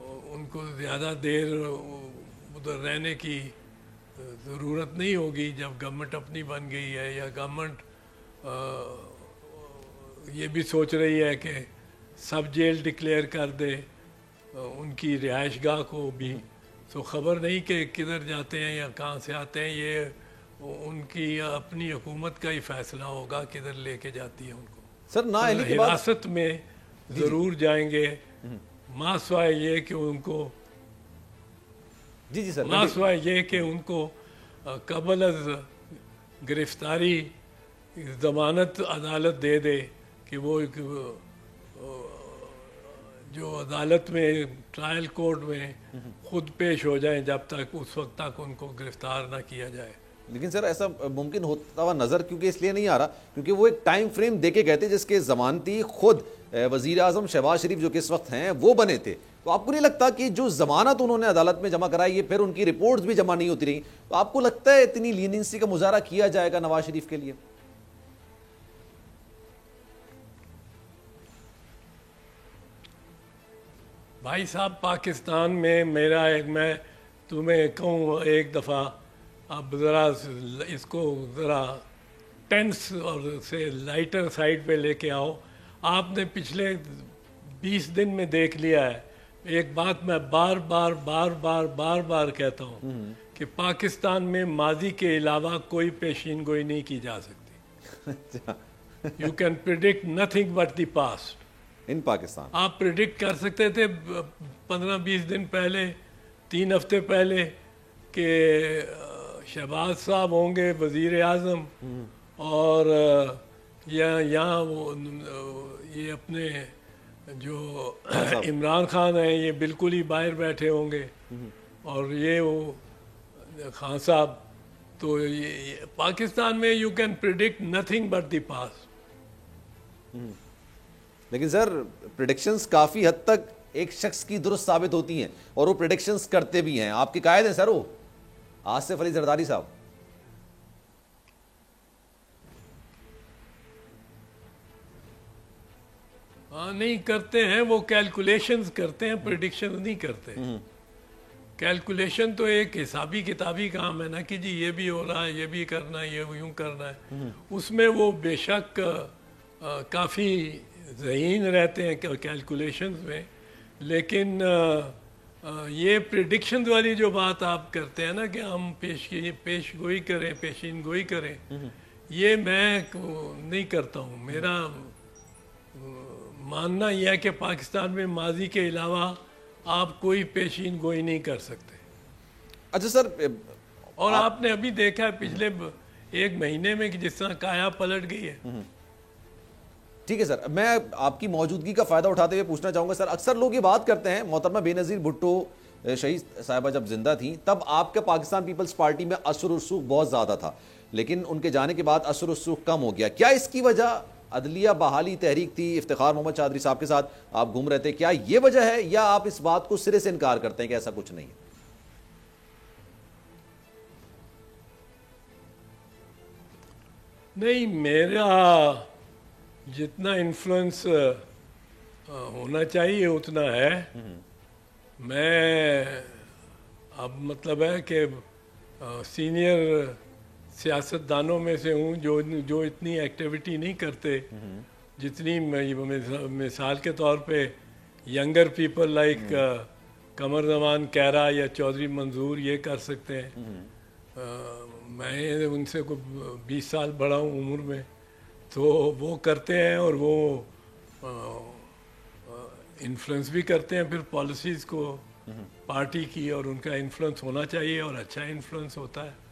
ان کو زیادہ دیر ادھر رہنے کی ضرورت نہیں ہوگی جب گورنمنٹ اپنی بن گئی ہے، یا گورنمنٹ یہ بھی سوچ رہی ہے کہ سب جیل ڈکلیئر کر دے ان کی رہائش گاہ کو بھی. تو خبر نہیں کہ کدھر جاتے ہیں یا کہاں سے آتے ہیں، یہ ان کی اپنی حکومت کا ہی فیصلہ ہوگا کدھر لے کے جاتی ہے ان کو. سر نااہلی کی بات حراست میں ضرور جائیں گے، ماں سوائے یہ کہ ان کو جی سر ماں سوائے یہ کہ ان کو قبل از گرفتاری ضمانت عدالت دے دے کہ وہ جو عدالت میں ٹرائل کورٹ میں خود پیش ہو جائیں جب تک اس وقت تک ان کو گرفتار نہ کیا جائے. لیکن سر ایسا ممکن ہوتا ہوا نظر کیونکہ اس لیے نہیں آ رہا کیونکہ وہ ایک ٹائم فریم دے کے گئے تھے جس کے ضمانتی خود وزیر اعظم شہباز شریف جو کہ اس وقت ہیں وہ بنے تھے. تو آپ کو نہیں لگتا کہ جو ضمانت انہوں نے عدالت میں جمع کرائی ہے پھر ان کی رپورٹس بھی جمع نہیں ہوتی رہی، تو آپ کو لگتا ہے اتنی لینینسی کا مظاہرہ کیا جائے گا نواز شریف کے لیے؟ بھائی صاحب پاکستان میں میں تمہیں کہوں ایک دفعہ اب ذرا اس کو ذرا ٹینس اور سے لائٹر سائڈ پہ لے کے آؤ. آپ نے پچھلے 20 دن میں دیکھ لیا ہے، ایک بات میں بار بار کہتا ہوں کہ پاکستان میں ماضی کے علاوہ کوئی پیشین گوئی نہیں کی جا سکتی. You can predict nothing but the past. In Pakistan آپ پریڈکٹ کر سکتے تھے 15-20 دن پہلے، 3 ہفتے پہلے کہ شہباز صاحب ہوں گے وزیر اعظم اور یہاں یہ اپنے جو عمران خان ہیں یہ بالکل ہی باہر بیٹھے ہوں گے، اور یہ وہ خان صاحب. تو پاکستان میں you can predict nothing but the past. لیکن سر پریڈکشنز کافی حد تک ایک شخص کی درست ثابت ہوتی ہیں اور وہ پریڈکشنز کرتے بھی ہیں. آپ کے قائد ہیں سر وہ آصف علی زرداری صاحب. ہاں نہیں کرتے ہیں، وہ کیلکولیشنز کرتے ہیں، پریڈکشنز نہیں کرتے. کیلکولیشن تو ایک حسابی کتابی کام ہے نا کہ جی یہ بھی ہو رہا ہے، یہ بھی کرنا ہے، یہ یوں کرنا ہے. اس میں وہ بے شک کافی ذہین رہتے ہیں کیلکولیشنز میں. لیکن یہ پریڈکشنز والی جو بات آپ کرتے ہیں نا کہ ہم پیش گوئی کریں، پیشین گوئی کریں، یہ میں نہیں کرتا ہوں. میرا ماننا یہ ہے کہ پاکستان میں ماضی کے علاوہ آپ کوئی پیشین گوئی نہیں کر سکتے. اچھا سر، اور آپ نے ابھی دیکھا ہے پچھلے 1 مہینے میں کہ جس طرح کایا پلٹ گئی ہے. ٹھیک ہے سر، میں آپ کی موجودگی کا فائدہ اٹھاتے ہوئے پوچھنا چاہوں گا سر، اکثر لوگ یہ بات کرتے ہیں محترمہ بے نظیر بھٹو شہید صاحبہ جب زندہ تھیں تب آپ کا پاکستان پیپلز پارٹی میں اثر و رسوخ بہت زیادہ تھا، لیکن ان کے جانے کے بعد اثر و رسوخ کم ہو گیا. کیا اس کی وجہ عدلیہ بحالی تحریک تھی؟ افتخار محمد چادری صاحب کے ساتھ آپ گھوم رہے تھے، کیا یہ وجہ ہے یا آپ اس بات کو سرے سے انکار کرتے ہیں کہ ایسا کچھ نہیں ہے؟ نہیں، میرا جتنا انفلوئنس ہونا چاہیے اتنا ہے. میں اب مطلب ہے کہ سینئر سیاست دانوں میں سے ہوں جو اتنی ایکٹیویٹی نہیں کرتے جتنی مثال کے طور پہ younger people like Qamar Zaman کیرا یا چودھری منظور یہ کر سکتے ہیں. میں ان سے 20 سال بڑا ہوں عمر میں، تو وہ کرتے ہیں اور وہ انفلوئنس بھی کرتے ہیں پھر پالیسیز کو پارٹی کی، اور ان کا انفلوئنس ہونا چاہیے اور اچھا انفلوئنس ہوتا ہے.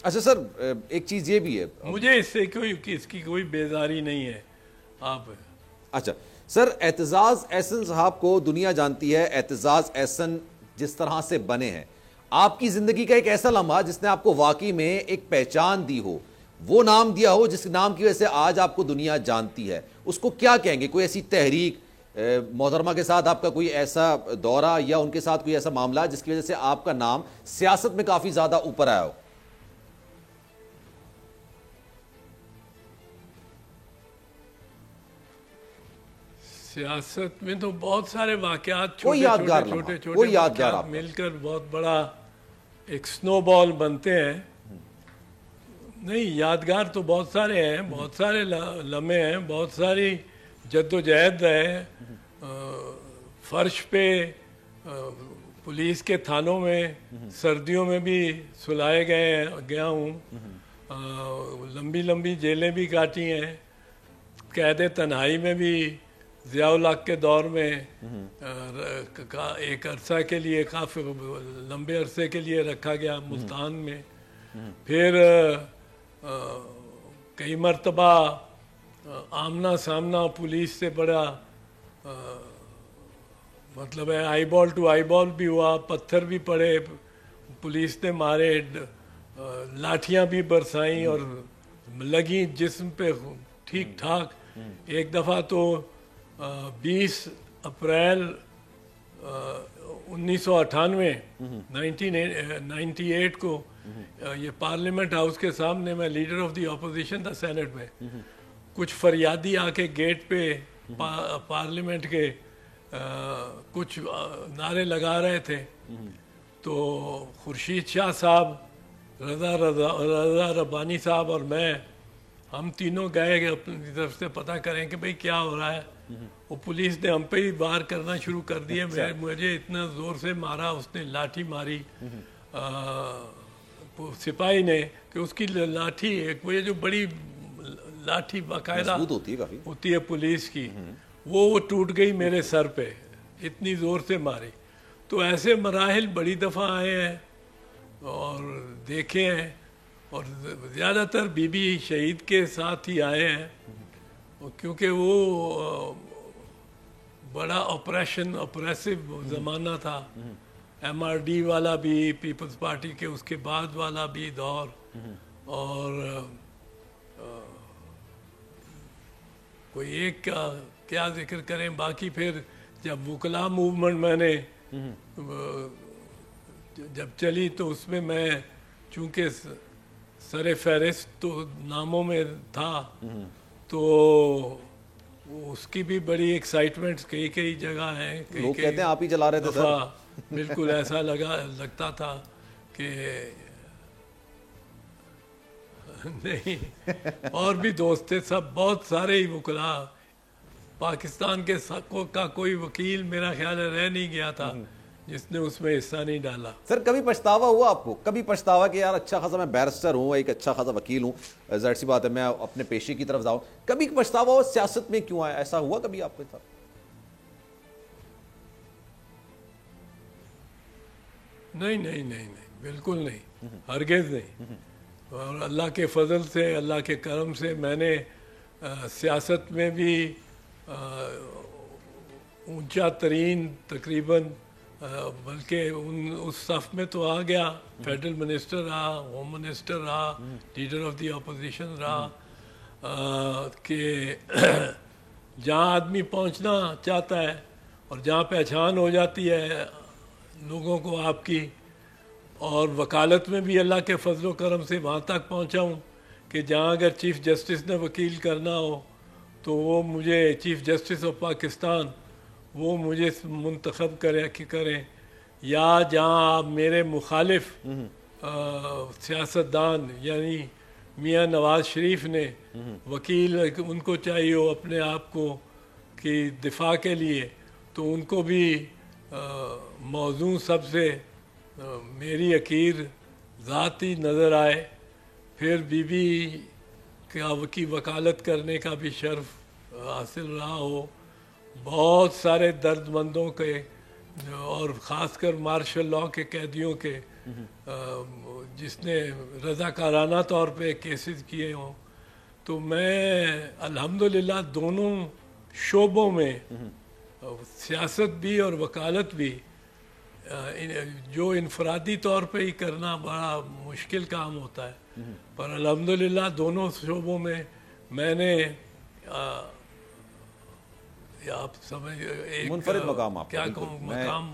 اچھا سر، ایک چیز یہ بھی ہے، مجھے اس سے اس کی کوئی بیزاری نہیں ہے. آپ اچھا سر، اعتزاز احسن صاحب کو دنیا جانتی ہے، اعتزاز احسن جس طرح سے بنے ہیں. آپ کی زندگی کا ایک ایسا لمحہ جس نے آپ کو واقعی میں ایک پہچان دی ہو, وہ نام دیا ہو جس نام کی وجہ سے آج آپ کو دنیا جانتی ہے, اس کو کیا کہیں گے؟ کوئی ایسی تحریک, محترمہ کے ساتھ آپ کا کوئی ایسا دورہ یا ان کے ساتھ کوئی ایسا معاملہ جس کی وجہ سے آپ کا نام سیاست میں کافی زیادہ اوپر آیا ہو؟ سیاست میں تو بہت سارے واقعات کوئی یادگار لمحہ, چھوٹے چھوٹے کوئی یادگار واقعات مل کر بہت بڑا ایک سنو بال بنتے ہیں. نہیں, یادگار تو بہت سارے ہیں, بہت سارے لمحے ہیں, بہت ساری جد و جہد ہے. فرش پہ پولیس کے تھانوں میں سردیوں میں بھی سلائے گیا ہوں, لمبی لمبی جیلیں بھی کاٹی ہیں, قید تنہائی میں بھی ضیاء الحق کے دور میں ایک عرصہ کے لیے, کافی لمبے عرصے کے لیے رکھا گیا ملتان میں. پھر کئی مرتبہ آمنا سامنا پولیس سے بڑا مطلب ہے آئی بال ٹو آئی بال بھی ہوا, پتھر بھی پڑے, پولیس نے مارے, لاٹھیاں بھی برسائیں اور لگیں جسم پہ ٹھیک ٹھاک. ایک دفعہ تو 20 اپریل 1998 کو یہ پارلیمنٹ ہاؤس کے سامنے, میں لیڈر آف دی اپوزیشن تھا سینٹ میں, کچھ فریادی آ کے گیٹ پہ پارلیمنٹ کے کچھ نعرے لگا رہے تھے. تو خورشید شاہ صاحب, رضا ربانی صاحب اور میں, ہم تینوں گئے کہ اپنی طرف سے پتہ کریں کہ بھئی کیا ہو رہا ہے. وہ پولیس نے ہم پہ ہی وار کرنا شروع کر دیا. مجھے اتنا زور سے مارا, اس نے لاٹھی ماری سپاہی نے کہ اس کی لاٹھی, ایک وہ جو بڑی لاٹھی باقاعدہ ہوتی ہے پولیس کی, وہ ٹوٹ گئی میرے سر پہ, اتنی زور سے ماری. تو ایسے مراحل بڑی دفعہ آئے ہیں اور دیکھے ہیں, اور زیادہ تر بی بی شہید کے ساتھ ہی آئے ہیں, کیونکہ وہ بڑا اپریسو زمانہ تھا. ایم آر ڈی والا بھی, پیپلز پارٹی کے اس کے بعد والا بھی دور, اور کوئی ایک کا کیا ذکر کریں. باقی پھر جب وکلا موومنٹ میں نے جب چلی تو اس میں میں چونکہ سر فہرست تو ناموں میں تھا, تو اس کی بھی بڑی ایکسائٹمنٹ کئی جگہ ہیں. لوگ کہتے ہیں آپ ہی چلا رہے تھے سر. بالکل ایسا لگتا تھا کہ نہیں, اور بھی دوست تھے سب, بہت سارے ہی وکلا. پاکستان کے کا کوئی وکیل میرا خیال ہے رہ نہیں گیا تھا جس نے اس میں حصہ نہیں ڈالا. سر کبھی پچھتاوا ہوا آپ کو؟ کبھی پچھتاوا کہ یار اچھا خاصا میں بیرسٹر ہوں, ایک اچھا خاصا وکیل ہوں, ظاہر سی بات ہے میں اپنے پیشے کی طرف جاؤں, کبھی پچھتاوا ہو سیاست میں کیوں آیا؟ ایسا ہوا کبھی آپ کے ساتھ؟ نہیں, بالکل نہیں, ہرگز نہیں. اور اللہ کے فضل سے, اللہ کے کرم سے میں نے سیاست میں بھی اونچا ترین تقریباً, بلکہ اس صف میں تو آ گیا. فیڈرل منسٹر رہا, ہوم منسٹر رہا, لیڈر آف دی اپوزیشن رہا, کہ جہاں آدمی پہنچنا چاہتا ہے اور جہاں پہچان ہو جاتی ہے لوگوں کو آپ کی. اور وکالت میں بھی اللہ کے فضل و کرم سے وہاں تک پہنچا ہوں کہ جہاں اگر چیف جسٹس نے وکیل کرنا ہو تو وہ مجھے, چیف جسٹس آف پاکستان, وہ مجھے منتخب کریں, یا جہاں میرے مخالف سیاستدان یعنی میاں نواز شریف نے وکیل ان کو چاہیے ہو اپنے آپ کو کی دفاع کے لیے, تو ان کو بھی موضوع سب سے میری عقیر ذاتی نظر آئے. پھر بی بی کی وکالت کرنے کا بھی شرف حاصل رہا ہو. بہت سارے درد مندوں کے اور خاص کر مارشل لاء کے قیدیوں کے جس نے رضاکارانہ طور پہ کیسز کیے ہوں. تو میں الحمدللہ دونوں شعبوں میں, سیاست بھی اور وکالت بھی, جو انفرادی طور پہ ہی کرنا بڑا مشکل کام ہوتا ہے، پر الحمدللہ دونوں شعبوں میں میں نے آپ سمجھ ایک منفرد مقام آپ کا، کیا بالکل، کہوں، میں مقام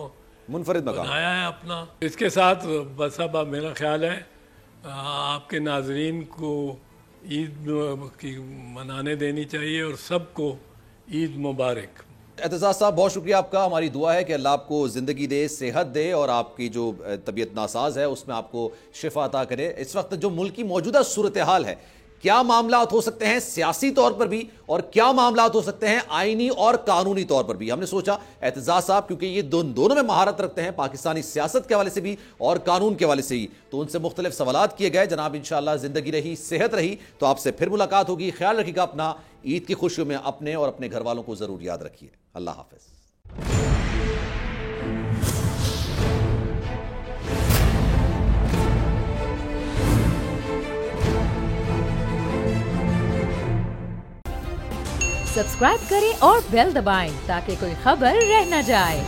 منفرد مقام بنایا ہے اپنا. اس کے ساتھ بس اب میرا خیال ہے آپ کے ناظرین کو عید کی منانے دینی چاہیے اور سب کو عید مبارک. اعتزاز صاحب بہت شکریہ آپ کا. ہماری دعا ہے کہ اللہ آپ کو زندگی دے، صحت دے، اور آپ کی جو طبیعت ناساز ہے اس میں آپ کو شفا عطا کرے. اس وقت جو ملک کی موجودہ صورتحال ہے، کیا معاملات ہو سکتے ہیں سیاسی طور پر بھی اور کیا معاملات ہو سکتے ہیں آئینی اور قانونی طور پر بھی، ہم نے سوچا اعتزاز صاحب کیونکہ یہ دونوں میں مہارت رکھتے ہیں، پاکستانی سیاست کے حوالے سے بھی اور قانون کے حوالے سے ہی، تو ان سے مختلف سوالات کیے گئے. جناب انشاءاللہ زندگی رہی، صحت رہی تو آپ سے پھر ملاقات ہوگی. خیال رکھیے گا اپنا. عید کی خوشیوں میں اپنے اور اپنے گھر والوں کو ضرور یاد رکھیے. اللہ حافظ. سبسکرائب کریں اور بیل دبائیں تاکہ کوئی خبر رہ نہ جائے.